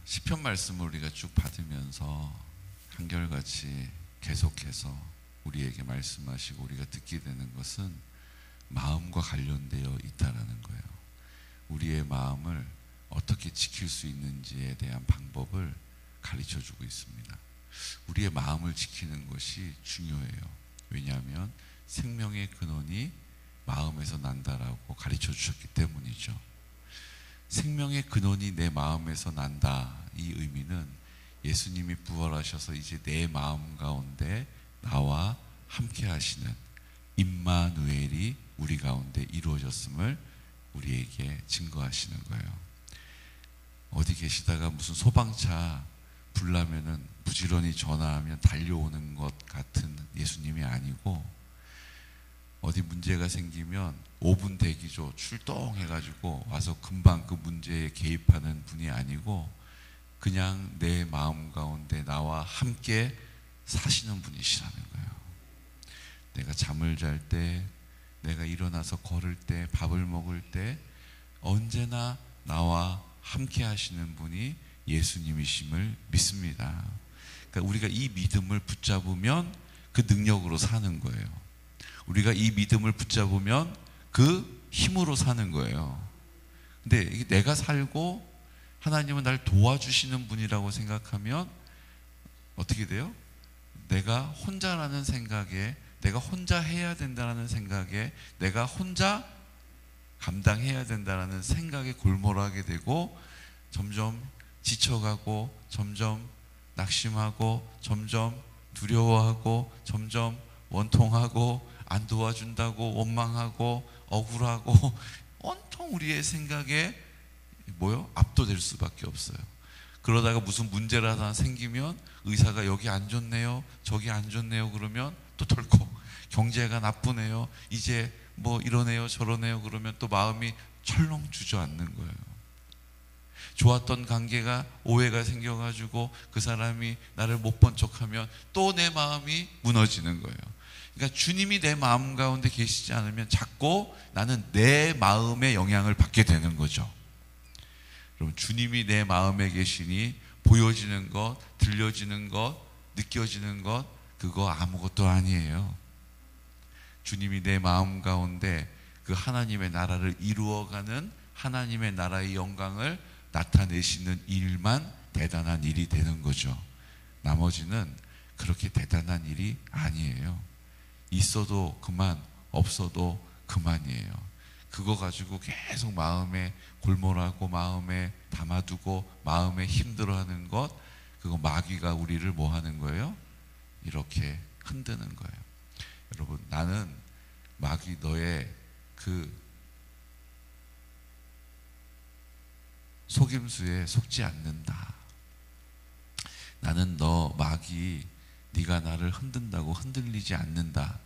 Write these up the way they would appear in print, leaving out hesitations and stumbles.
시편 말씀을 우리가 쭉 받으면서 한결같이 계속해서 우리에게 말씀하시고 우리가 듣게 되는 것은 마음과 관련되어 있다라는 거예요. 우리의 마음을 어떻게 지킬 수 있는지에 대한 방법을 가르쳐 주고 있습니다. 우리의 마음을 지키는 것이 중요해요. 왜냐하면 생명의 근원이 마음에서 난다라고 가르쳐 주셨기 때문이죠. 생명의 근원이 내 마음에서 난다, 이 의미는 예수님이 부활하셔서 이제 내 마음 가운데 나와 함께 하시는 임마누엘이 우리 가운데 이루어졌음을 우리에게 증거하시는 거예요. 어디 계시다가 무슨 소방차 불나면은 부지런히 전화하면 달려오는 것 같은 예수님이 아니고, 어디 문제가 생기면 5분 대기조 출동해가지고 와서 금방 그 문제에 개입하는 분이 아니고, 그냥 내 마음 가운데 나와 함께 사시는 분이시라는 거예요. 내가 잠을 잘 때, 내가 일어나서 걸을 때, 밥을 먹을 때 언제나 나와 함께 하시는 분이 예수님이심을 믿습니다. 그러니까 우리가 이 믿음을 붙잡으면 그 능력으로 사는 거예요. 우리가 이 믿음을 붙잡으면 그 힘으로 사는 거예요. 근데 이게 내가 살고 하나님은 날 도와주시는 분이라고 생각하면 어떻게 돼요? 내가 혼자라는 생각에, 내가 혼자 해야 된다는 생각에, 내가 혼자 감당해야 된다는 생각에 골몰하게 되고, 점점 지쳐가고, 점점 낙심하고, 점점 두려워하고, 점점 원통하고, 안 도와준다고 원망하고 억울하고 온통 우리의 생각에 압도될 수밖에 없어요. 그러다가 무슨 문제라도 하나 생기면 의사가 여기 안 좋네요, 저기 안 좋네요 그러면 또 덜컥, 경제가 나쁘네요, 이제 뭐 이러네요 저러네요 그러면 또 마음이 철렁 주저앉는 거예요. 좋았던 관계가 오해가 생겨가지고 그 사람이 나를 못 본 척하면 또 내 마음이 무너지는 거예요. 그러니까 주님이 내 마음 가운데 계시지 않으면 자꾸 나는 내 마음의 영향을 받게 되는 거죠. 여러분, 주님이 내 마음에 계시니 보여지는 것, 들려지는 것, 느껴지는 것, 그거 아무것도 아니에요. 주님이 내 마음 가운데 그 하나님의 나라를 이루어가는 하나님의 나라의 영광을 나타내시는 일만 대단한 일이 되는 거죠. 나머지는 그렇게 대단한 일이 아니에요. 있어도 그만, 없어도 그만이에요. 그거 가지고 계속 마음에 골몰하고 마음에 담아두고 마음에 힘들어하는 것, 그거 마귀가 우리를 뭐 하는 거예요? 이렇게 흔드는 거예요. 여러분, 나는 마귀 너의 그 속임수에 속지 않는다. 나는 너 마귀, 네가 나를 흔든다고 흔들리지 않는다.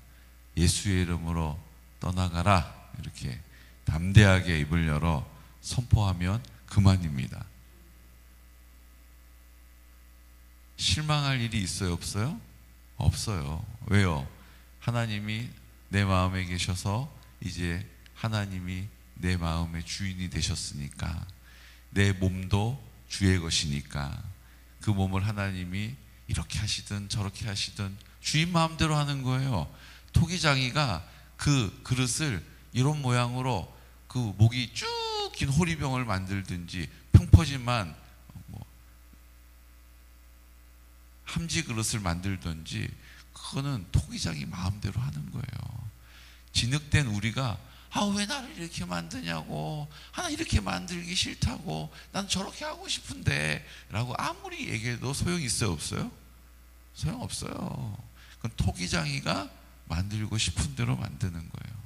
예수의 이름으로 떠나가라. 이렇게 담대하게 입을 열어 선포하면 그만입니다. 실망할 일이 있어요, 없어요? 없어요. 왜요? 하나님이 내 마음에 계셔서 이제 하나님이 내 마음의 주인이 되셨으니까, 내 몸도 주의 것이니까 그 몸을 하나님이 이렇게 하시든 저렇게 하시든 주인 마음대로 하는 거예요. 토기장이가 그 그릇을 이런 모양으로 그 목이 쭉 긴 호리병을 만들든지 평퍼진만 함지 그릇을 만들든지 그거는 토기장이 마음대로 하는 거예요. 진흙된 우리가 왜 나를 이렇게 만드냐고, 하나 이렇게 만들기 싫다고, 난 저렇게 하고 싶은데 라고 아무리 얘기해도 소용이 있어요, 없어요? 소용없어요. 그건 토기장이가 만들고 싶은 대로 만드는 거예요.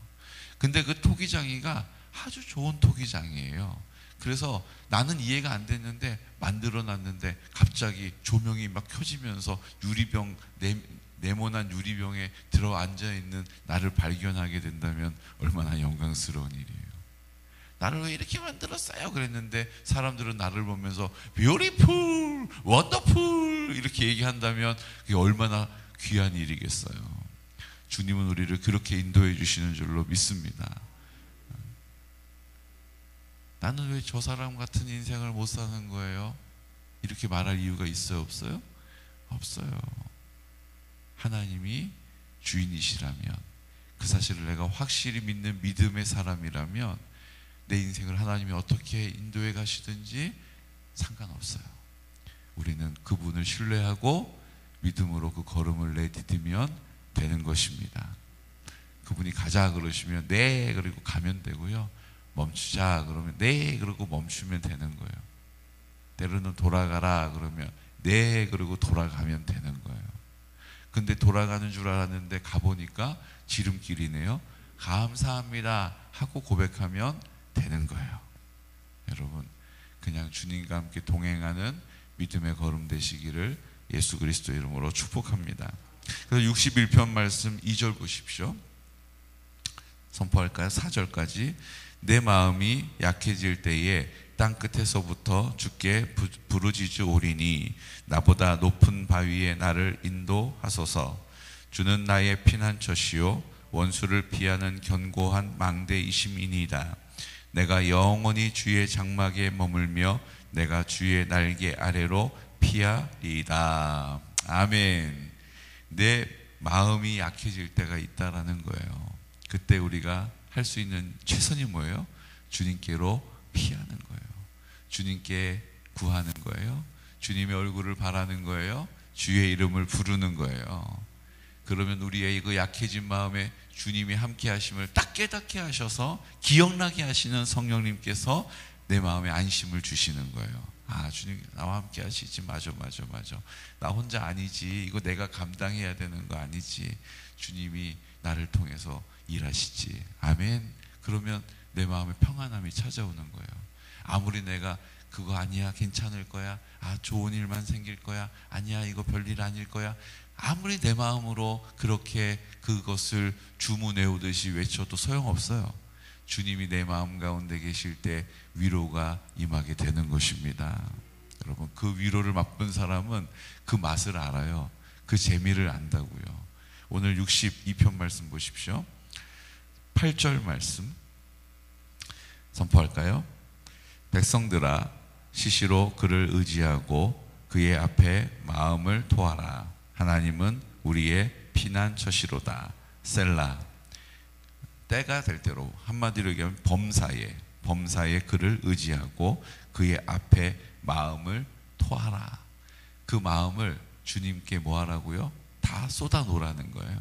근데 그 토기장이가 아주 좋은 토기장이에요. 그래서 나는 이해가 안 됐는데 만들어 놨는데 갑자기 조명이 막 켜지면서 유리병, 네모난 유리병에 들어 앉아있는 나를 발견하게 된다면 얼마나 영광스러운 일이에요. 나를 왜 이렇게 만들었어요? 그랬는데 사람들은 나를 보면서 beautiful, wonderful 이렇게 얘기한다면 그게 얼마나 귀한 일이겠어요. 주님은 우리를 그렇게 인도해 주시는 줄로 믿습니다. 나는 왜 저 사람 같은 인생을 못 사는 거예요? 이렇게 말할 이유가 있어요, 없어요? 없어요. 하나님이 주인이시라면, 그 사실을 내가 확실히 믿는 믿음의 사람이라면 내 인생을 하나님이 어떻게 인도해 가시든지 상관없어요. 우리는 그분을 신뢰하고 믿음으로 그 걸음을 내디디면 되는 것입니다. 그분이 가자 그러시면 네 그리고 가면 되고요, 멈추자 그러면 네 그러고 멈추면 되는 거예요. 때로는 돌아가라 그러면 네 그러고 돌아가면 되는 거예요. 근데 돌아가는 줄 알았는데 가보니까 지름길이네요. 감사합니다 하고 고백하면 되는 거예요. 여러분, 그냥 주님과 함께 동행하는 믿음의 걸음 되시기를 예수 그리스도 이름으로 축복합니다. 그래서 61편 말씀 2절 보십시오. 선포할까요? 4절까지. 내 마음이 약해질 때에 땅끝에서부터 주께 부르짖으오리니 나보다 높은 바위에 나를 인도하소서. 주는 나의 피난처시요 원수를 피하는 견고한 망대이심이니이다. 내가 영원히 주의 장막에 머물며 내가 주의 날개 아래로 피하리이다. 아멘. 내 마음이 약해질 때가 있다라는 거예요. 그때 우리가 할 수 있는 최선이 뭐예요? 주님께로 피하는 거예요. 주님께 구하는 거예요. 주님의 얼굴을 바라는 거예요. 주의 이름을 부르는 거예요. 그러면 우리의 그 약해진 마음에 주님이 함께 하심을 딱 깨닫게 하셔서 기억나게 하시는 성령님께서 내 마음에 안심을 주시는 거예요. 아, 주님 나와 함께 하시지. 맞아. 나 혼자 아니지. 이거 내가 감당해야 되는 거 아니지. 주님이 나를 통해서 일하시지. 아멘. 그러면 내 마음에 평안함이 찾아오는 거예요. 아무리 내가 그거 아니야, 괜찮을 거야, 아 좋은 일만 생길 거야, 아니야 이거 별일 아닐 거야, 아무리 내 마음으로 그렇게 그것을 주문해오듯이 외쳐도 소용없어요. 주님이 내 마음 가운데 계실 때 위로가 임하게 되는 것입니다. 여러분, 그 위로를 맛본 사람은 그 맛을 알아요. 그 재미를 안다고요. 오늘 62편 말씀 보십시오. 8절 말씀 선포할까요? 백성들아, 시시로 그를 의지하고 그의 앞에 마음을 토하라. 하나님은 우리의 피난처시로다. 셀라. 때가 될 대로, 한마디로 얘기하면 범사에 그를 의지하고 그의 앞에 마음을 토하라. 그 마음을 주님께 뭐 하라고요? 다 쏟아 놓으라는 거예요.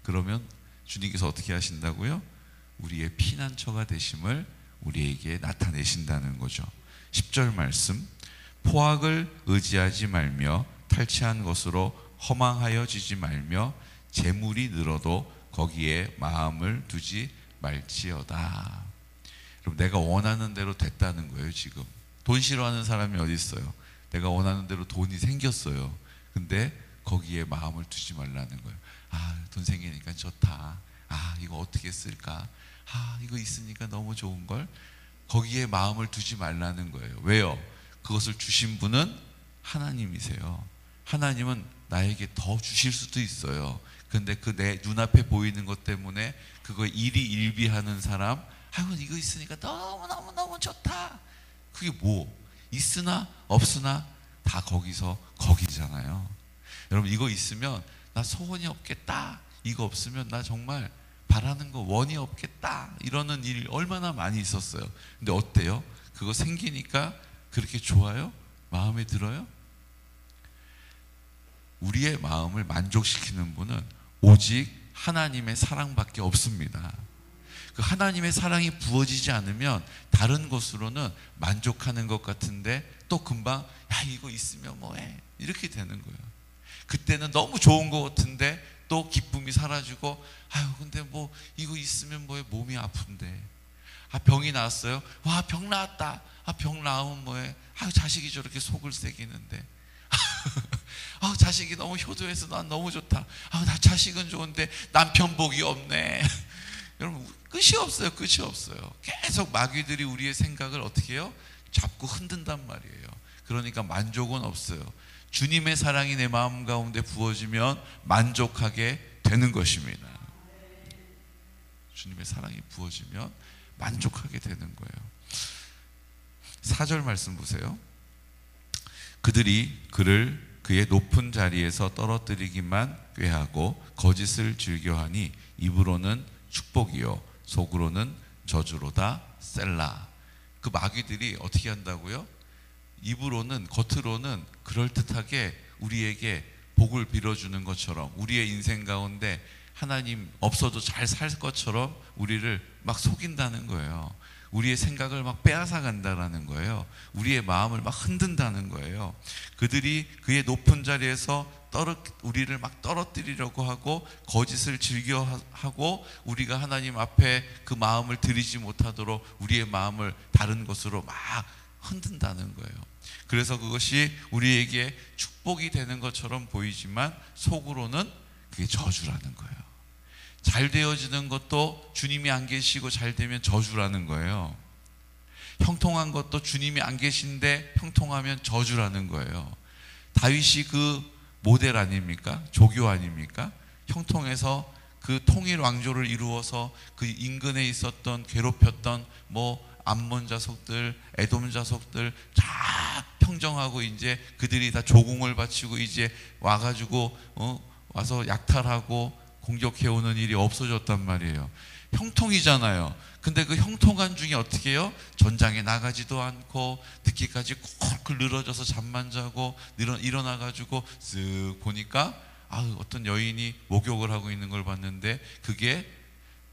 그러면 주님께서 어떻게 하신다고요? 우리의 피난처가 되심을 우리에게 나타내신다는 거죠. 10절 말씀. 포악을 의지하지 말며 탈취한 것으로 허망하여지지 말며 재물이 늘어도 거기에 마음을 두지 말지어다. 그럼 내가 원하는 대로 됐다는 거예요. 지금 돈 싫어하는 사람이 어디 있어요? 내가 원하는 대로 돈이 생겼어요. 근데 거기에 마음을 두지 말라는 거예요. 아, 돈 생기니까 좋다. 아, 이거 어떻게 쓸까? 아, 이거 있으니까 너무 좋은걸? 거기에 마음을 두지 말라는 거예요. 왜요? 그것을 주신 분은 하나님이세요. 하나님은 나에게 더 주실 수도 있어요. 근데 그 내 눈앞에 보이는 것 때문에 그거 일희일비하는 사람, 아이고 이거 있으니까 너무 좋다. 그게 뭐? 있으나 없으나 다 거기잖아요. 여러분, 이거 있으면 나 소원이 없겠다. 이거 없으면 나 정말 바라는 거 원이 없겠다. 이러는 일 얼마나 많이 있었어요. 근데 어때요? 그거 생기니까 그렇게 좋아요? 마음에 들어요? 우리의 마음을 만족시키는 분은 오직 하나님의 사랑밖에 없습니다. 그 하나님의 사랑이 부어지지 않으면 다른 것으로는 만족하는 것 같은데 또 금방 야 이거 있으면 뭐해 이렇게 되는 거예요. 그때는 너무 좋은 것 같은데 또 기쁨이 사라지고 아유 근데 뭐 이거 있으면 뭐해 몸이 아픈데 아 병이 나왔어요. 와 병 나왔다. 아 병 나오면 뭐해 아유 자식이 저렇게 속을 새기는데 아 자식이 너무 효도해서 난 너무 좋다. 아 나 자식은 좋은데 남편 복이 없네. 여러분 끝이 없어요. 계속 마귀들이 우리의 생각을 어떻게 해요? 잡고 흔든단 말이에요. 그러니까 만족은 없어요. 주님의 사랑이 내 마음 가운데 부어지면 만족하게 되는 것입니다. 주님의 사랑이 부어지면 만족하게 되는 거예요. 4절 말씀 보세요. 그들이 그를 그의 높은 자리에서 떨어뜨리기만 꾀하고 거짓을 즐겨하니 입으로는 축복이요 속으로는 저주로다. 셀라. 그 마귀들이 어떻게 한다고요? 입으로는, 겉으로는 그럴듯하게 우리에게 복을 빌어주는 것처럼, 우리의 인생 가운데 하나님 없어도 잘 살 것처럼 우리를 막 속인다는 거예요. 우리의 생각을 막 빼앗아 간다라는 거예요. 우리의 마음을 막 흔든다는 거예요. 그들이 그의 높은 자리에서 우리를 막 떨어뜨리려고 하고 거짓을 즐겨하고 우리가 하나님 앞에 그 마음을 들이지 못하도록 우리의 마음을 다른 것으로 막 흔든다는 거예요. 그래서 그것이 우리에게 축복이 되는 것처럼 보이지만 속으로는 그게 저주라는 거예요. 잘 되어지는 것도 주님이 안 계시고 잘 되면 저주라는 거예요. 형통한 것도 주님이 안 계신데 형통하면 저주라는 거예요. 다윗이 그 모델 아닙니까? 조교 아닙니까? 형통해서 그 통일 왕조를 이루어서 그 인근에 있었던 괴롭혔던 암몬 자손들, 에돔 자손들 다 평정하고 이제 그들이 다 조공을 바치고 이제 와가지고 와서 약탈하고 공격해오는 일이 없어졌단 말이에요. 형통이잖아요. 근데 그 형통한 중에 어떻게 해요? 전장에 나가지도 않고 늦게까지 콜콜 늘어져서 잠만 자고 일어나가지고 쓱 보니까 어떤 여인이 목욕을 하고 있는 걸 봤는데 그게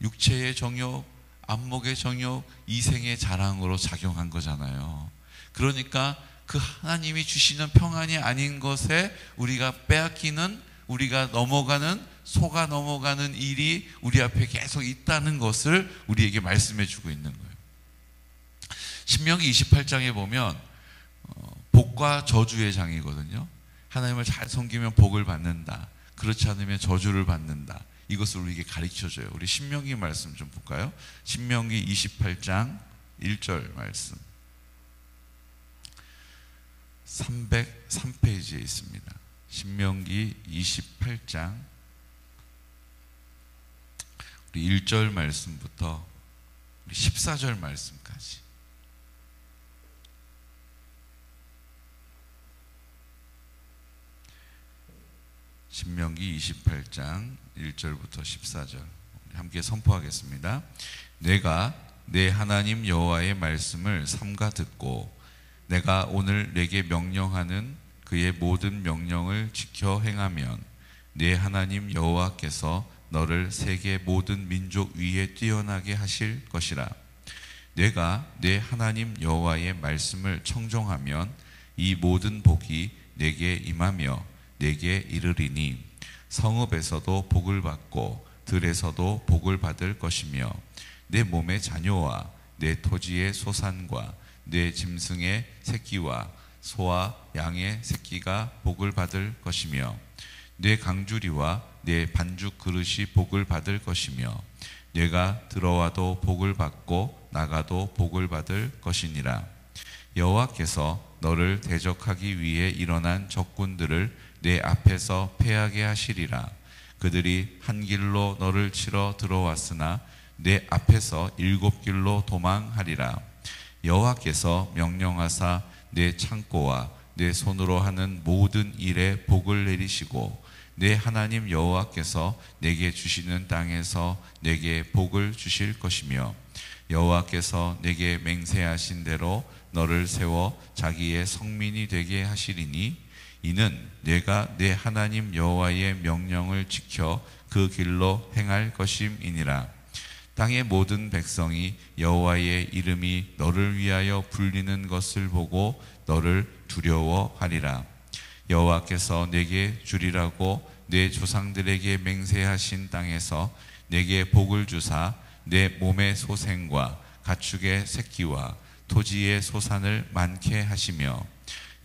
육체의 정욕, 안목의 정욕, 이생의 자랑으로 작용한 거잖아요. 그러니까 그 하나님이 주시는 평안이 아닌 것에 우리가 빼앗기는, 우리가 속아 넘어가는 일이 우리 앞에 계속 있다는 것을 우리에게 말씀해 주고 있는 거예요. 신명기 28장에 보면 복과 저주의 장이거든요. 하나님을 잘 섬기면 복을 받는다. 그렇지 않으면 저주를 받는다. 이것을 우리에게 가르쳐줘요. 우리 신명기 말씀 좀 볼까요? 신명기 28장 1절 말씀 303페이지에 있습니다. 신명기 28장 우리 1절 말씀부터 우리 14절 말씀까지. 신명기 28장 1절부터 14절 함께 선포하겠습니다. 내가 내 하나님 여호와의 말씀을 삼가 듣고 내가 오늘 내게 명령하는 그의 모든 명령을 지켜 행하면 내 하나님 여호와께서 너를 세계 모든 민족 위에 뛰어나게 하실 것이라. 내가 내 하나님 여호와의 말씀을 청종하면 이 모든 복이 내게 임하며 내게 이르리니 성읍에서도 복을 받고 들에서도 복을 받을 것이며 내 몸의 자녀와 내 토지의 소산과 내 짐승의 새끼와 소와 양의 새끼가 복을 받을 것이며 내 강주리와 내 반죽 그릇이 복을 받을 것이며 내가 들어와도 복을 받고 나가도 복을 받을 것이니라. 여호와께서 너를 대적하기 위해 일어난 적군들을 내 앞에서 패하게 하시리라. 그들이 한 길로 너를 치러 들어왔으나 내 앞에서 7길로 도망하리라. 여호와께서 명령하사 내 창고와 내 손으로 하는 모든 일에 복을 내리시고 내 하나님 여호와께서 내게 주시는 땅에서 내게 복을 주실 것이며 여호와께서 내게 맹세하신 대로 너를 세워 자기의 성민이 되게 하시리니 이는 내가 내 하나님 여호와의 명령을 지켜 그 길로 행할 것임이니라. 땅의 모든 백성이 여호와의 이름이 너를 위하여 불리는 것을 보고 너를 두려워하리라. 여호와께서 내게 주리라고 내 조상들에게 맹세하신 땅에서 내게 복을 주사 내 몸의 소생과 가축의 새끼와 토지의 소산을 많게 하시며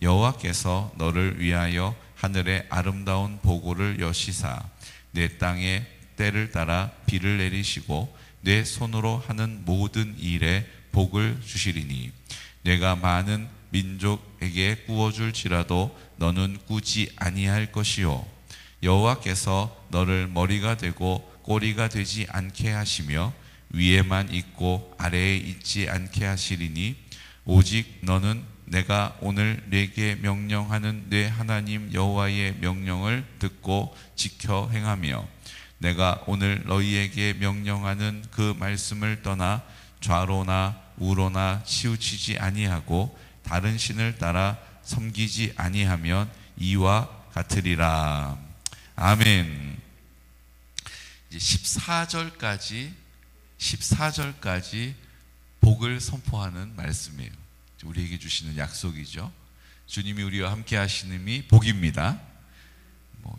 여호와께서 너를 위하여 하늘의 아름다운 보고를 여시사 내 땅에 때를 따라 비를 내리시고 내 손으로 하는 모든 일에 복을 주시리니 내가 많은 민족에게 꾸어줄지라도 너는 꾸지 아니할 것이요 여호와께서 너를 머리가 되고 꼬리가 되지 않게 하시며 위에만 있고 아래에 있지 않게 하시리니 오직 너는 내가 오늘 네게 명령하는 네 하나님 여호와의 명령을 듣고 지켜 행하며 내가 오늘 너희에게 명령하는 그 말씀을 떠나 좌로나 우로나 치우치지 아니하고 다른 신을 따라 섬기지 아니하면 이와 같으리라. 아멘. 이제 14절까지 복을 선포하는 말씀이에요. 우리에게 주시는 약속이죠. 주님이 우리와 함께 하시는이 복입니다.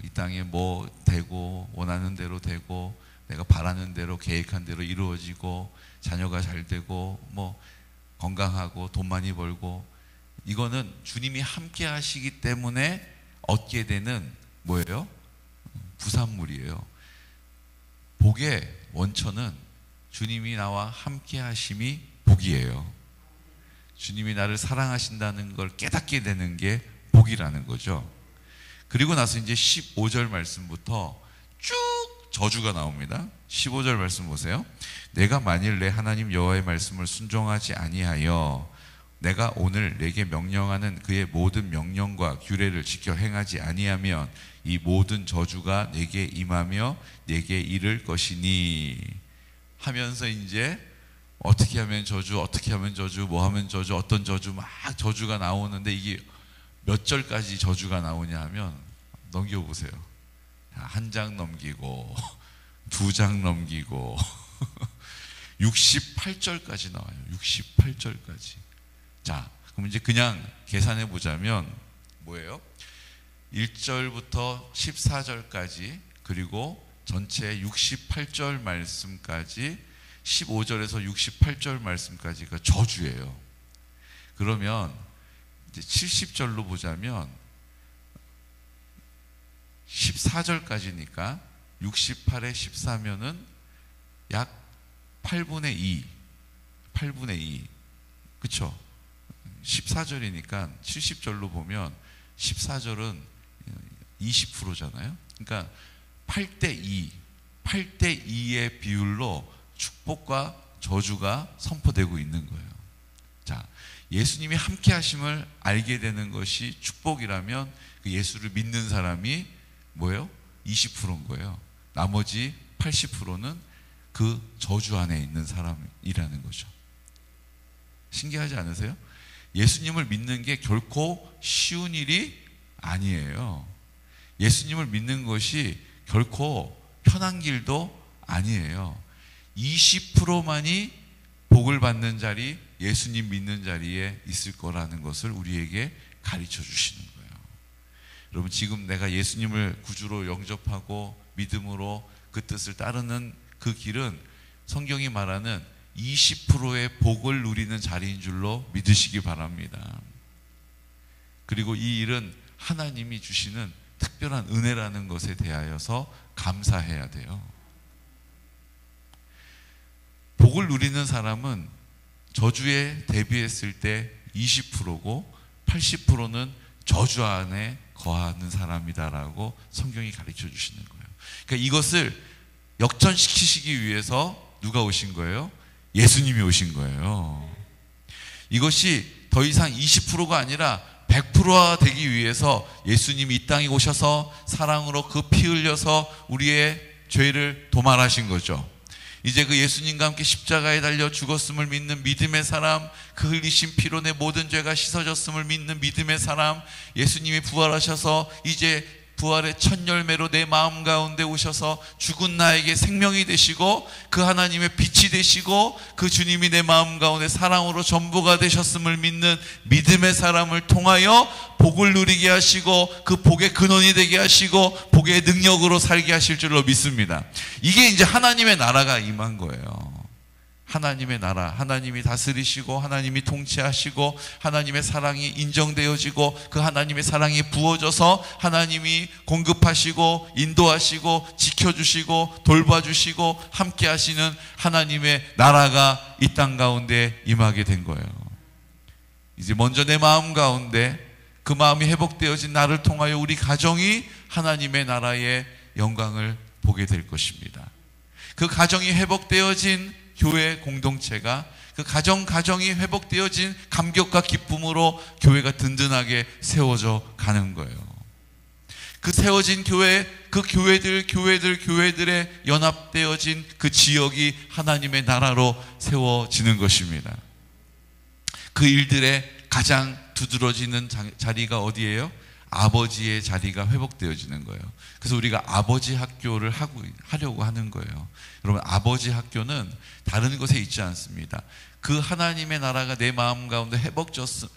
이 땅에 뭐 되고 원하는 대로 되고 내가 바라는 대로 계획한 대로 이루어지고 자녀가 잘 되고 뭐 건강하고 돈 많이 벌고, 이거는 주님이 함께 하시기 때문에 얻게 되는 뭐예요? 부산물이에요. 복의 원천은 주님이 나와 함께 하심이 복이에요. 주님이 나를 사랑하신다는 걸 깨닫게 되는 게 복이라는 거죠. 그리고 나서 이제 15절 말씀부터 쭉 저주가 나옵니다. 15절 말씀 보세요. 내가 만일 내 하나님 여호와의 말씀을 순종하지 아니하여 내가 오늘 내게 명령하는 그의 모든 명령과 규례를 지켜 행하지 아니하면 이 모든 저주가 내게 임하며 내게 이를 것이니 하면서 이제 어떻게 하면 저주, 어떻게 하면 저주, 뭐 하면 저주, 어떤 저주, 막 저주가 나오는데 이게 몇 절까지 저주가 나오냐 하면 넘겨보세요. 한 장 넘기고 2장 넘기고 68절까지 나와요. 68절까지. 자, 그럼 이제 그냥 계산해 보자면 뭐예요? 1절부터 14절까지 그리고 전체 68절 말씀까지 15절에서 68절 말씀까지가 저주예요. 그러면 이제 70절로 보자면 14절까지니까 68에 14면은 약 8분의 2. 그쵸? 14절이니까 70절로 보면 14절은 20%잖아요. 그러니까 8대 2의 비율로 축복과 저주가 선포되고 있는 거예요. 자, 예수님이 함께 하심을 알게 되는 것이 축복이라면 그 예수를 믿는 사람이 뭐예요? 20%인 거예요. 나머지 80%는 그 저주 안에 있는 사람이라는 거죠. 신기하지 않으세요? 예수님을 믿는 게 결코 쉬운 일이 아니에요. 예수님을 믿는 것이 결코 편한 길도 아니에요. 20%만이 복을 받는 자리, 예수님 믿는 자리에 있을 거라는 것을 우리에게 가르쳐 주시는 거예요. 여러분, 지금 내가 예수님을 구주로 영접하고 믿음으로 그 뜻을 따르는 그 길은 성경이 말하는 20%의 복을 누리는 자리인 줄로 믿으시기 바랍니다. 그리고 이 일은 하나님이 주시는 특별한 은혜라는 것에 대하여서 감사해야 돼요. 복을 누리는 사람은 저주에 대비했을 때 20%고 80%는 저주 안에 거하는 사람이다라고 성경이 가르쳐 주시는 거예요. 그러니까 이것을 역전시키시기 위해서 누가 오신 거예요? 예수님이 오신 거예요. 이것이 더 이상 20%가 아니라 100%가 되기 위해서 예수님이 이 땅에 오셔서 사랑으로 그 피 흘려서 우리의 죄를 도말하신 거죠. 이제 그 예수님과 함께 십자가에 달려 죽었음을 믿는 믿음의 사람, 그 흘리신 피로 내 모든 죄가 씻어졌음을 믿는 믿음의 사람, 예수님이 부활하셔서 이제 부활의 첫 열매로 내 마음 가운데 오셔서 죽은 나에게 생명이 되시고 그 하나님의 빛이 되시고 그 주님이 내 마음 가운데 사랑으로 전부가 되셨음을 믿는 믿음의 사람을 통하여 복을 누리게 하시고 그 복의 근원이 되게 하시고 복의 능력으로 살게 하실 줄로 믿습니다. 이게 이제 하나님의 나라가 임한 거예요. 하나님의 나라, 하나님이 다스리시고 하나님이 통치하시고 하나님의 사랑이 인정되어지고 그 하나님의 사랑이 부어져서 하나님이 공급하시고 인도하시고 지켜주시고 돌봐주시고 함께 하시는 하나님의 나라가 이 땅 가운데 임하게 된 거예요. 이제 먼저 내 마음 가운데 그 마음이 회복되어진 나를 통하여 우리 가정이 하나님의 나라의 영광을 보게 될 것입니다. 그 가정이 회복되어진 교회 공동체가 그 가정이 회복되어진 감격과 기쁨으로 교회가 든든하게 세워져 가는 거예요. 그 세워진 교회, 그 교회들의 연합되어진 그 지역이 하나님의 나라로 세워지는 것입니다. 그 일들의 가장 두드러지는 자리가 어디예요? 아버지의 자리가 회복되어지는 거예요. 그래서 우리가 아버지 학교를 하려고 하는 거예요. 여러분, 아버지 학교는 다른 곳에 있지 않습니다. 그 하나님의 나라가 내 마음 가운데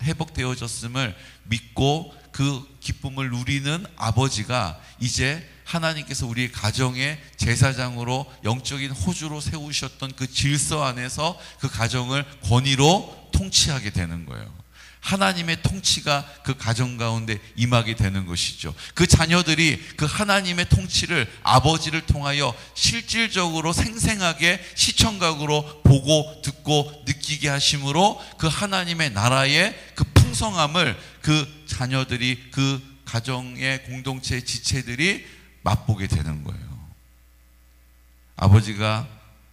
회복되어졌음을 믿고 그 기쁨을 누리는 아버지가 이제 하나님께서 우리의 가정의 제사장으로 영적인 호주로 세우셨던 그 질서 안에서 그 가정을 권위로 통치하게 되는 거예요. 하나님의 통치가 그 가정 가운데 임하게 되는 것이죠. 그 자녀들이 그 하나님의 통치를 아버지를 통하여 실질적으로 생생하게 시청각으로 보고 듣고 느끼게 하심으로 그 하나님의 나라의 그 풍성함을 그 자녀들이, 그 가정의 공동체 지체들이 맛보게 되는 거예요. 아버지가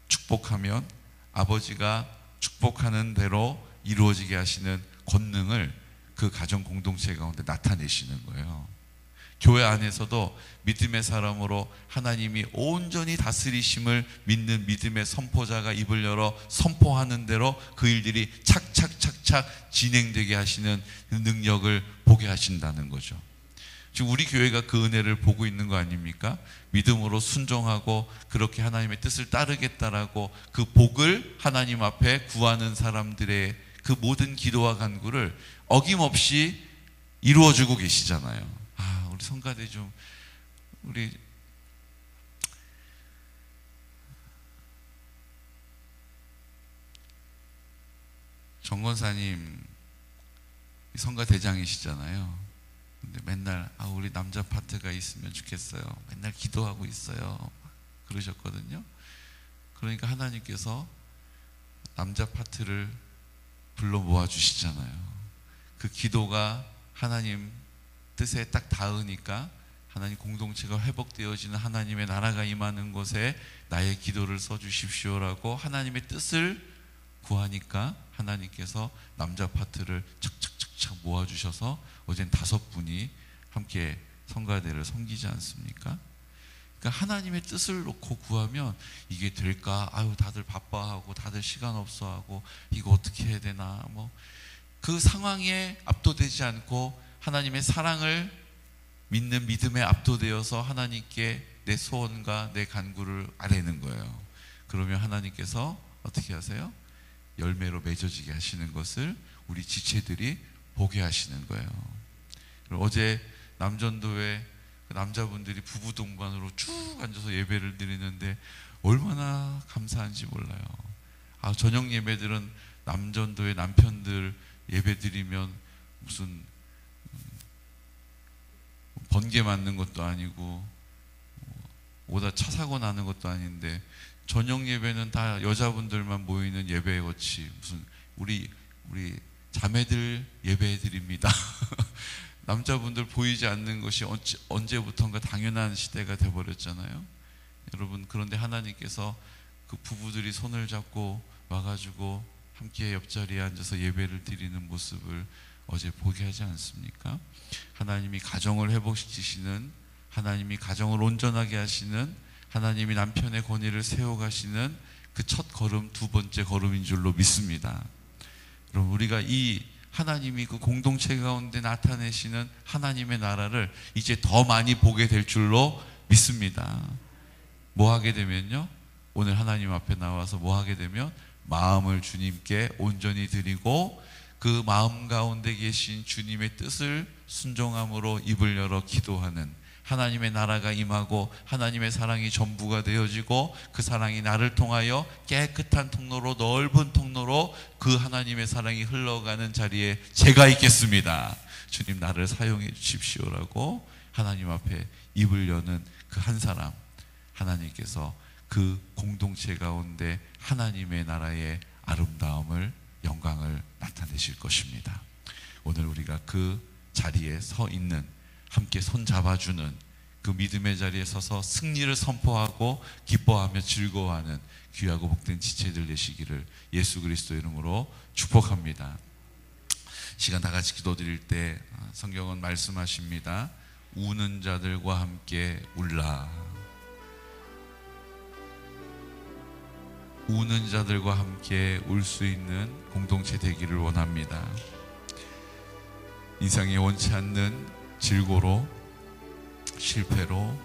축복하면 아버지가 축복하는 대로 이루어지게 하시는 권능을 그 가정 공동체 가운데 나타내시는 거예요. 교회 안에서도 믿음의 사람으로 하나님이 온전히 다스리심을 믿는 믿음의 선포자가 입을 열어 선포하는 대로 그 일들이 착착착착 진행되게 하시는 능력을 보게 하신다는 거죠. 지금 우리 교회가 그 은혜를 보고 있는 거 아닙니까? 믿음으로 순종하고 그렇게 하나님의 뜻을 따르겠다라고 그 복을 하나님 앞에 구하는 사람들의 그 모든 기도와 간구를 어김없이 이루어주고 계시잖아요. 우리 성가대 좀, 우리 정권사님 성가대장이시잖아요. 근데 맨날 우리 남자 파트가 있으면 좋겠어요. 맨날 기도하고 있어요. 그러셨거든요. 그러니까 하나님께서 남자 파트를 불러 모아주시잖아요. 그 기도가 하나님 뜻에 딱 닿으니까 하나님 공동체가 회복되어지는 하나님의 나라가 임하는 곳에 나의 기도를 써주십시오라고 하나님의 뜻을 구하니까 하나님께서 남자 파트를 착착착착 모아주셔서 어젠 5분이 함께 성가대를 섬기지 않습니까? 그러니까 하나님의 뜻을 놓고 구하면 이게 될까? 다들 바빠하고 다들 시간 없어하고 이거 어떻게 해야 되나? 그 상황에 압도되지 않고 하나님의 사랑을 믿는 믿음에 압도되어서 하나님께 내 소원과 내 간구를 아뢰는 거예요. 그러면 하나님께서 어떻게 하세요? 열매로 맺어지게 하시는 것을 우리 지체들이 보게 하시는 거예요. 어제 남전도에 남자분들이 부부 동반으로 쭉 앉아서 예배를 드리는데 얼마나 감사한지 몰라요. 저녁 예배들은 남전도의 남편들 예배 드리면 무슨 번개 맞는 것도 아니고 오다 차 사고 나는 것도 아닌데 저녁 예배는 다 여자분들만 모이는 예배같이 무슨 우리 자매들 예배 드립니다. 남자분들 보이지 않는 것이 언제부턴가 당연한 시대가 돼버렸잖아요. 여러분, 그런데 하나님께서 그 부부들이 손을 잡고 와가지고 함께 옆자리에 앉아서 예배를 드리는 모습을 어제 보게 하지 않습니까? 하나님이 가정을 회복시키시는, 하나님이 가정을 온전하게 하시는, 하나님이 남편의 권위를 세워가시는 그 첫 걸음, 두 번째 걸음인 줄로 믿습니다. 여러분, 우리가 이 하나님이 그 공동체 가운데 나타내시는 하나님의 나라를 이제 더 많이 보게 될 줄로 믿습니다. 뭐 하게 되면요, 오늘 하나님 앞에 나와서 뭐 하게 되면 마음을 주님께 온전히 드리고 그 마음 가운데 계신 주님의 뜻을 순종함으로 입을 열어 기도하는, 하나님의 나라가 임하고 하나님의 사랑이 전부가 되어지고 그 사랑이 나를 통하여 깨끗한 통로로, 넓은 통로로 그 하나님의 사랑이 흘러가는 자리에 제가 있겠습니다. 주님, 나를 사용해 주십시오라고 하나님 앞에 입을 여는 그 한 사람, 하나님께서 그 공동체 가운데 하나님의 나라의 아름다움을, 영광을 나타내실 것입니다. 오늘 우리가 그 자리에 서 있는, 함께 손 잡아주는 그 믿음의 자리에 서서 승리를 선포하고 기뻐하며 즐거워하는 귀하고 복된 지체들 되시기를 예수 그리스도 이름으로 축복합니다. 시간 다 같이 기도드릴 때 성경은 말씀하십니다. 우는 자들과 함께 울라. 우는 자들과 함께 울 수 있는 공동체 되기를 원합니다. 인생에 원치 않는 질고로, 실패로,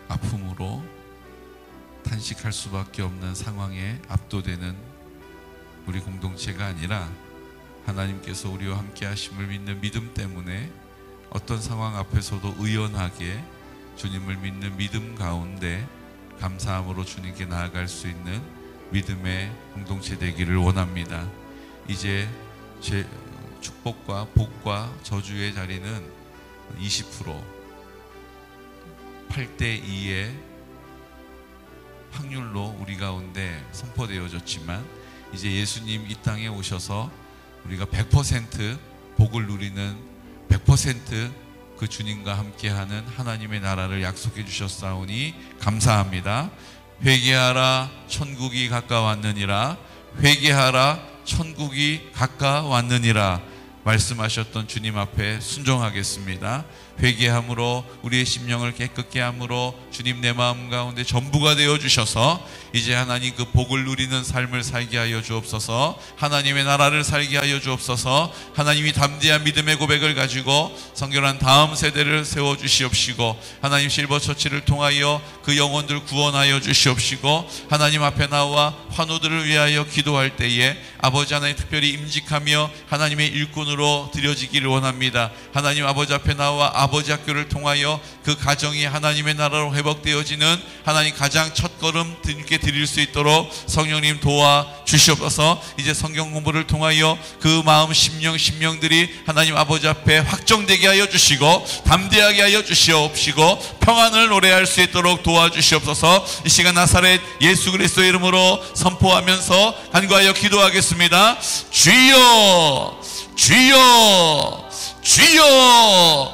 아픔으로 탄식할 수밖에 없는 상황에 압도되는 우리 공동체가 아니라 하나님께서 우리와 함께 하심을 믿는 믿음 때문에 어떤 상황 앞에서도 의연하게 주님을 믿는 믿음 가운데 감사함으로 주님께 나아갈 수 있는 믿음의 공동체 되기를 원합니다. 이제 제 축복과 복과 저주의 자리는 20% 8대2의 확률로 우리 가운데 선포되어졌지만 이제 예수님 이 땅에 오셔서 우리가 100% 복을 누리는 100% 그 주님과 함께하는 하나님의 나라를 약속해 주셨사오니 감사합니다. 회개하라 천국이 가까웠느니라. 회개하라 천국이 가까웠느니라 말씀하셨던 주님 앞에 순종하겠습니다. 회개함으로 우리의 심령을 깨끗게 함으로 주님 내 마음 가운데 전부가 되어 주셔서 이제 하나님 그 복을 누리는 삶을 살게 하여 주옵소서. 하나님의 나라를 살게 하여 주옵소서. 하나님이 담대한 믿음의 고백을 가지고 성결한 다음 세대를 세워 주시옵시고 하나님 실버처치를 통하여 그 영혼들 구원하여 주시옵시고 하나님 앞에 나와 환우들을 위하여 기도할 때에 아버지 하나님 특별히 임직하며 하나님의 일꾼으로 드려지기를 원합니다. 하나님 아버지 앞에 나와 아버지 학교를 통하여 그 가정이 하나님의 나라로 회복되어지는 하나님 가장 첫걸음 드님께 드릴 수 있도록 성령님 도와 주시옵소서. 이제 성경 공부를 통하여 그 마음 심령들이 하나님 아버지 앞에 확정되게 하여 주시고 담대하게 하여 주시옵시고 평안을 노래할 수 있도록 도와주시옵소서. 이 시간 나사렛 예수 그리스도의 이름으로 선포하면서 간구하여 기도하겠습니다. 주여 주여 주여